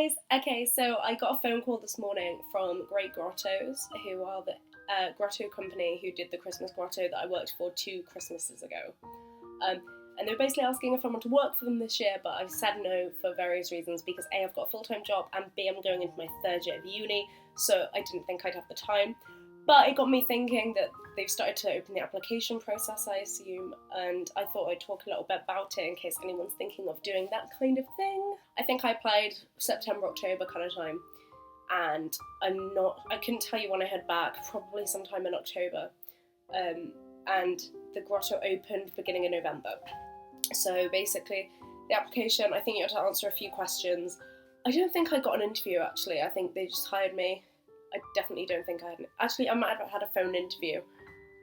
guys! Okay, so I got a phone call this morning from Great Grottos, who are the grotto company who did the Christmas grotto that I worked for 2 Christmases ago. And they were basically asking if I want to work for them this year, but I've said no for various reasons because A, I've got a full-time job, and B, I'm going into my 3rd year of uni, so I didn't think I'd have the time. But it got me thinking that they've started to open the application process, I assume, and I thought I'd talk a little bit about it in case anyone's thinking of doing that kind of thing. I think I applied September, October kind of time, and I couldn't tell you when I head back, probably sometime in October. And the grotto opened beginning of November. So basically, the application, I think you have to answer a few questions. I don't think I got an interview, actually. I think they just hired me. I definitely don't think I had actually, I might have had a phone interview,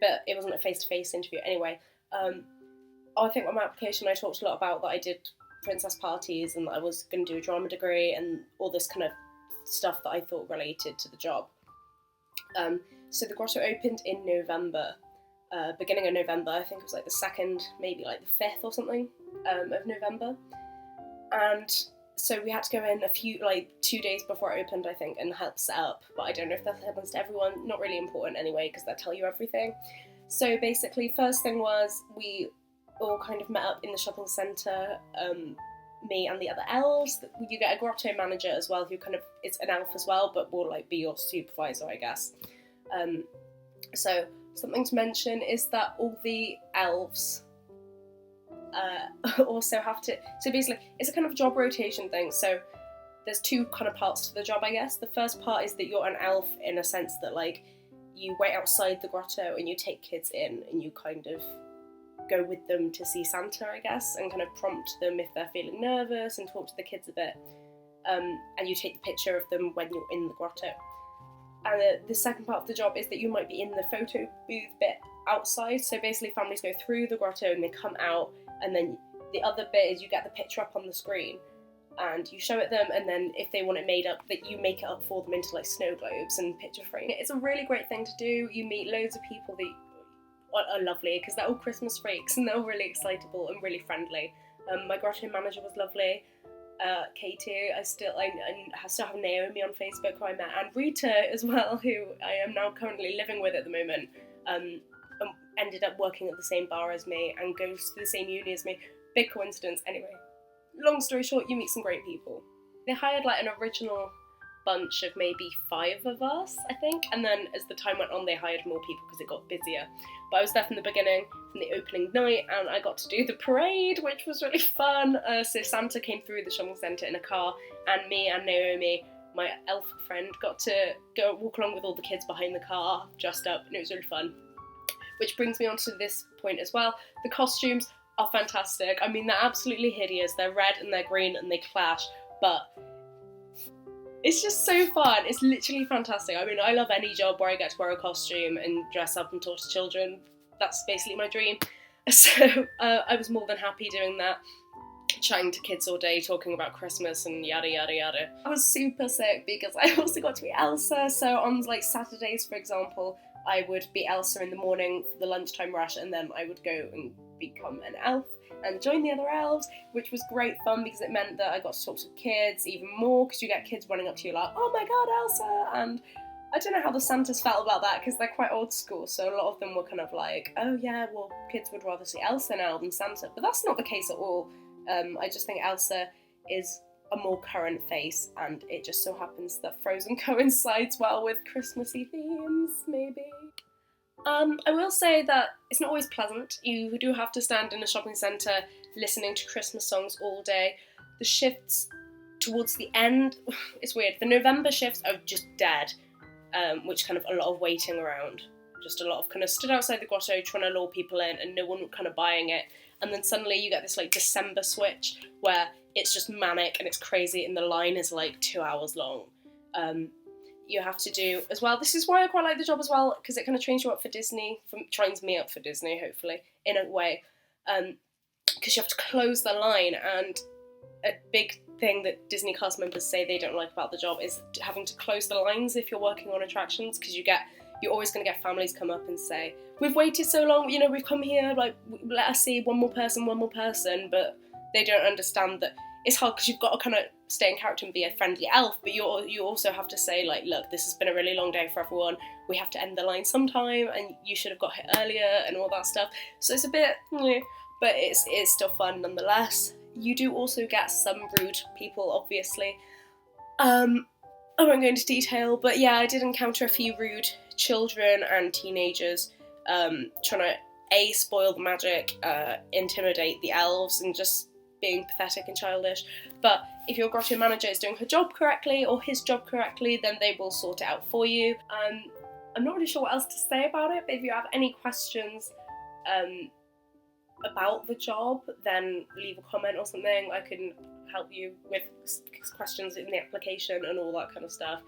but it wasn't a face-to-face interview. Anyway, I think on my application I talked a lot about that I did princess parties and that I was going to do a drama degree and all this kind of stuff that I thought related to the job. So the grotto opened in November, beginning of November. I think it was like the 2nd, maybe like the 5th or something of November. And so we had to go in 2 days before it opened, I think, and help set up. But I don't know if that happens to everyone. Not really important anyway, because they'll tell you everything. So basically, first thing was we all kind of met up in the shopping centre, me and the other elves. You get a grotto manager as well, who kind of is an elf as well, but will like be your supervisor, I guess. So something to mention is that all the elves also have to, so basically it's a kind of job rotation thing, so there's 2 kind of parts to the job, I guess. The first part is that you're an elf in a sense that like you wait outside the grotto and you take kids in and you kind of go with them to see Santa, I guess, and kind of prompt them if they're feeling nervous and talk to the kids a bit, and you take the picture of them when you're in the grotto. And the second part of the job is that you might be in the photo booth bit outside, so basically families go through the grotto and they come out, and then the other bit is you get the picture up on the screen and you show it them, and then if they want it made up, that you make it up for them into like snow globes and picture frame. It's a really great thing to do. You meet loads of people that are lovely because they're all Christmas freaks and they're all really excitable and really friendly. My grotto manager was lovely. Katie, I still have Naomi on Facebook who I met, and Rita as well, who I am now currently living with at the moment, ended up working at the same bar as me and goes to the same uni as me. Big coincidence. Anyway, long story short, you meet some great people. They hired like an original bunch of maybe 5 of us, I think, and then as the time went on they hired more people because it got busier. But I was there from the beginning, from the opening night, and I got to do the parade, which was really fun. So Santa came through the shopping centre in a car, and me and Naomi, my elf friend, got to go walk along with all the kids behind the car, dressed up, and it was really fun. Which brings me on to this point as well. The costumes are fantastic. I mean, they're absolutely hideous. They're red and they're green and they clash, but it's just so fun. It's literally fantastic. I mean, I love any job where I get to wear a costume and dress up and talk to children. That's basically my dream. So I was more than happy doing that, chatting to kids all day, talking about Christmas and yada yada yada. I was super sick because I also got to be Elsa. So on like Saturdays, for example, I would be Elsa in the morning for the lunchtime rush, and then I would go and become an elf and join the other elves, which was great fun because it meant that I got to talk to kids even more, because you get kids running up to you like, oh my god, Elsa! And I don't know how the Santas felt about that because they're quite old school, so a lot of them were kind of like, oh yeah, well, kids would rather see Elsa now than Santa, but that's not the case at all. I just think Elsa is a more current face, and it just so happens that Frozen coincides well with Christmassy themes, maybe. I will say that it's not always pleasant. You do have to stand in a shopping centre listening to Christmas songs all day. The shifts towards the end, it's weird. The November shifts are just dead, which kind of a lot of waiting around. Just a lot of kind of stood outside the grotto trying to lure people in and no one kind of buying it. And then suddenly you get this like December switch where it's just manic and it's crazy and the line is like 2 hours long. You have to do as well. This is why I quite like the job as well, because it kind of trains you up for Disney, trains me up for Disney, hopefully, in a way. Because you have to close the line, and a big thing that Disney cast members say they don't like about the job is having to close the lines if you're working on attractions, because you're always going to get families come up and say, we've waited so long, we've come here, like, let us see one more person, but they don't understand that it's hard because you've got to kind of stay in character and be a friendly elf, but you also have to say, like, look, this has been a really long day for everyone, we have to end the line sometime, and you should have got here earlier, and all that stuff. So it's a bit, but it's still fun nonetheless. You do also get some rude people, obviously. I won't go into detail, but yeah, I did encounter a few rude children and teenagers trying to spoil the magic, intimidate the elves, and just being pathetic and childish. But if your grotto manager is doing her job correctly, or his job correctly, then they will sort it out for you. I'm not really sure what else to say about it, but if you have any questions about the job, then leave a comment or something. I can help you with questions in the application and all that kind of stuff.